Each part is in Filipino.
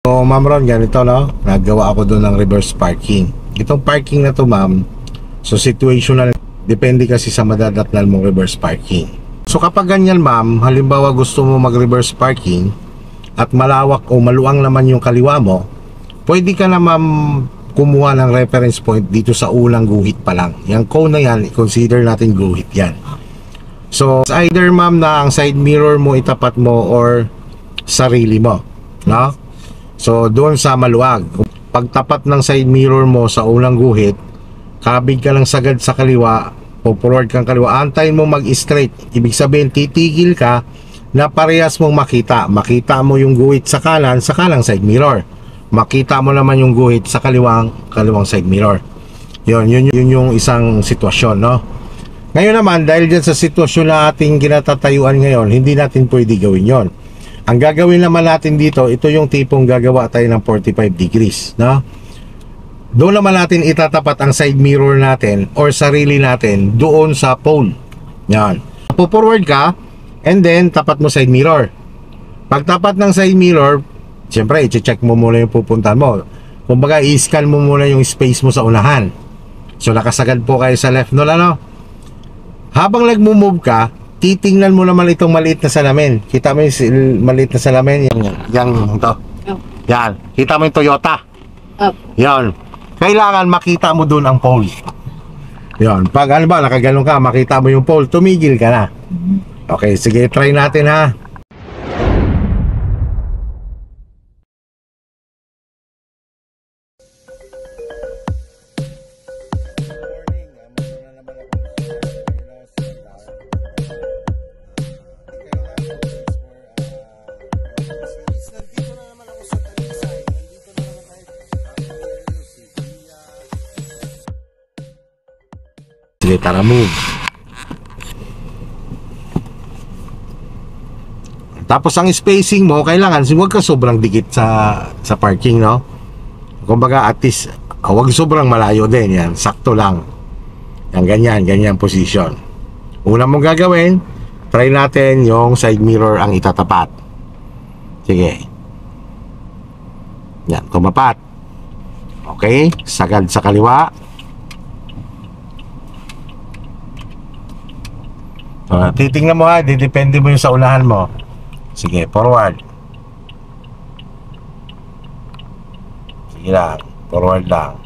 So ma'am Ron, ganito no, naggawa ako doon ng reverse parking. Itong parking na to ma'am, so situational, depende kasi sa madadatnan mong reverse parking. So kapag ganyan ma'am, halimbawa gusto mo mag reverse parking at malawak o maluang naman yung kaliwa mo, pwede ka na ma'am kumuha ng reference point dito sa unang guhit pa lang. Yung cone na yan, i-consider natin guhit yan. So either ma'am na ang side mirror mo itapat mo or sarili mo, no? So doon sa maluwag, pagtapat ng side mirror mo sa unang guhit, kabig ka lang sagad sa kaliwa o forward kang kaliwa, antayin mo mag-straight. Ibig sabihin titigil ka na parehas mong makita mo yung guhit sa kalang side mirror, makita mo naman yung guhit sa kaliwang side mirror. Yun yung isang sitwasyon, no? Ngayon naman, dahil dyan sa sitwasyon na ating kinatatayuan ngayon, hindi natin pwede gawin yon. Ang gagawin naman natin dito, ito yung tipong gagawa tayo ng 45 degrees, no? Doon naman natin itatapat ang side mirror natin or sarili natin doon sa pole. Yan. Forward ka and then tapat mo side mirror. Pag tapat ng side mirror, siyempre i-check mo muna yung pupuntahan mo. Kumbaga i-scan mo muna yung space mo sa unahan. So nakasagad po kayo sa left no, ano? Habang nagmo-move ka, titingnan mo naman itong maliit na salamin. Kita mo yung maliit na salamin? Yan to. Yan. Kita mo yung Toyota? Yan. Kailangan makita mo doon ang pole. Yan. Pag ano ba, nakagalong ka, makita mo yung pole, tumigil ka na. Okay, sige, try natin ha. Sige, tara move. Tapos ang spacing mo, kailangan huwag ka sobrang dikit sa parking, no? Kumbaga at least huwag sobrang malayo din, yan, sakto lang. Yan, ganyan position. Una mong gagawin, try natin yung side mirror ang itatapat. Sige. Yan, tumapat. Okay, sagad sa kaliwa. Titingnan mo ha, depende mo yung sa unahan mo. Sige, forward. Sige lang, forward lang.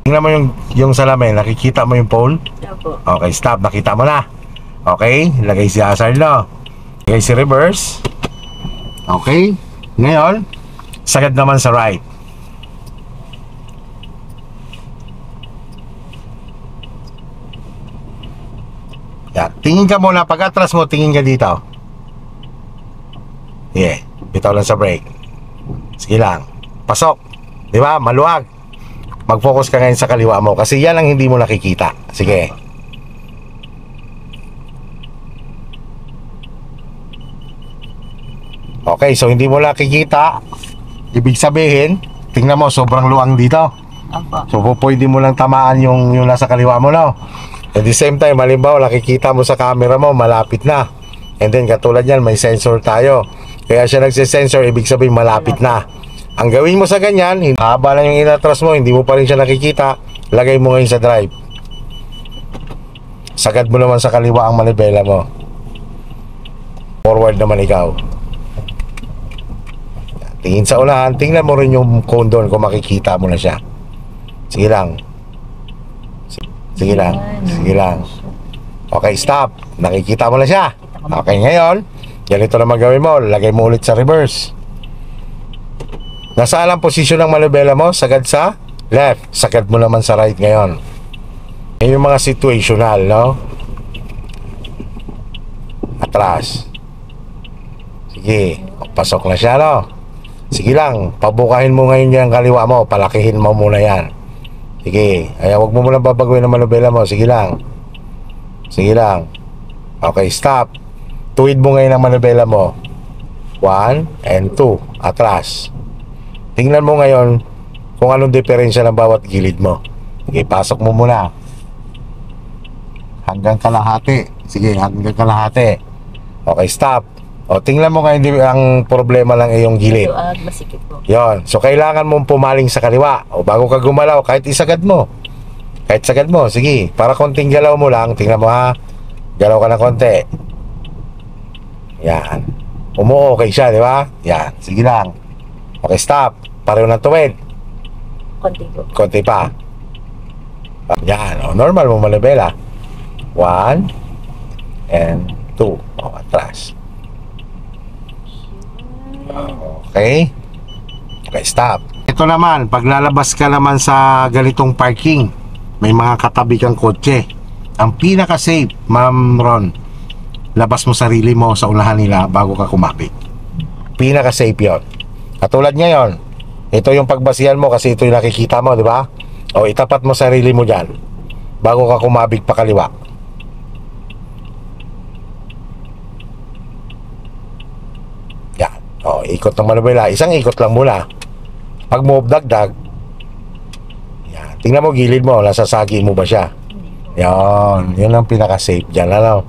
Tingnan mo yung salamin, nakikita mo yung pole? Okay, stop, nakita mo na. Okay, lagay si hazard, no? Lagay si reverse. Okay, ngayon, sagad naman sa right. Yan. Tingin ka muna, pag atras mo, tingin ka dito. Yeah, bitaw lang sa brake. Sige lang, pasok. Di ba? Maluwag. Mag-focus ka ngayon sa kaliwa mo kasi yan ang hindi mo nakikita. Sige. Okay, so hindi mo nakikita. Ibig sabihin, tingnan mo, sobrang luwang dito. So pwede mo lang tamaan yung nasa kaliwa mo, no? At the same time, halimbawa, nakikita mo sa camera mo, malapit na. And then, katulad yan, may sensor tayo. Kaya siya nagsisensor, ibig sabihin, malapit na. Ang gawin mo sa ganyan, haba na yung inatras mo, hindi mo pa rin siya nakikita, lagay mo ngayon sa drive. Sagad mo naman sa kaliwa ang manibela mo. Forward naman ikaw. Tingin sa unahan, tingnan mo rin yung cone doon kung makikita mo na siya. Sige lang. Sige lang, sige lang. Okay, stop. Nakikita mo na siya. Okay, ngayon, ganito na magawin mo. Lagay mo ulit sa reverse. Nasaan ang posisyon ng manibela mo? Sagad sa left. Sagad mo naman sa right ngayon. Yan yung mga situational, no? Atras. Sige, pasok na siya, no? Sige lang, pabukahin mo ngayon yung kaliwa mo. Palakihin mo muna yan. Sige, ay wag mo muna babaguhin ang manubela mo. Sige lang. Sige lang. Okay, stop. Tuwid mo ngayon ang manubela mo. 1 and 2. Atras. Tingnan mo ngayon kung anong diferensya ng bawat gilid mo. Sige, pasok mo muna. Hanggang kalahati. Sige, hanggang kalahati. Okay, stop. O, tingnan mo nga, hindi, ang problema lang ay yung gilid. Ito, masikip po. Yon. So, kailangan mong pumaling sa kaliwa. O, bago ka gumalaw, kahit isagad mo. Kahit sagad mo, sige. Para konting galaw mo lang, tingnan mo ha. Galaw ka ng konti. Yan. Okay siya, di ba? Yan. Sige lang. Okay, stop. Pareho ng tuwid. Konti po. Konti pa. Yan. O, normal mo malabela. 1 and 2. O, atras. Okay. Okay, stop. Ito naman, pag lalabas ka naman sa ganitong parking, may mga katabi kang kotse. Ang pinaka-safe, Ma'am Ron, labas mo sarili mo sa unahan nila bago ka kumapit. Pinaka-safe yun. Katulad ngayon, ito yung pagbasihan mo kasi ito yung nakikita mo, di ba? O, itapat mo sarili mo dyan bago ka kumabig pa kaliwa. Yan. O, ikot ng manubela. Isang ikot lang muna. Pag move dagdag, yan. Tingnan mo gilid mo, nasasagi mo ba siya? Yan. Yun ang pinaka-safe dyan. Ano?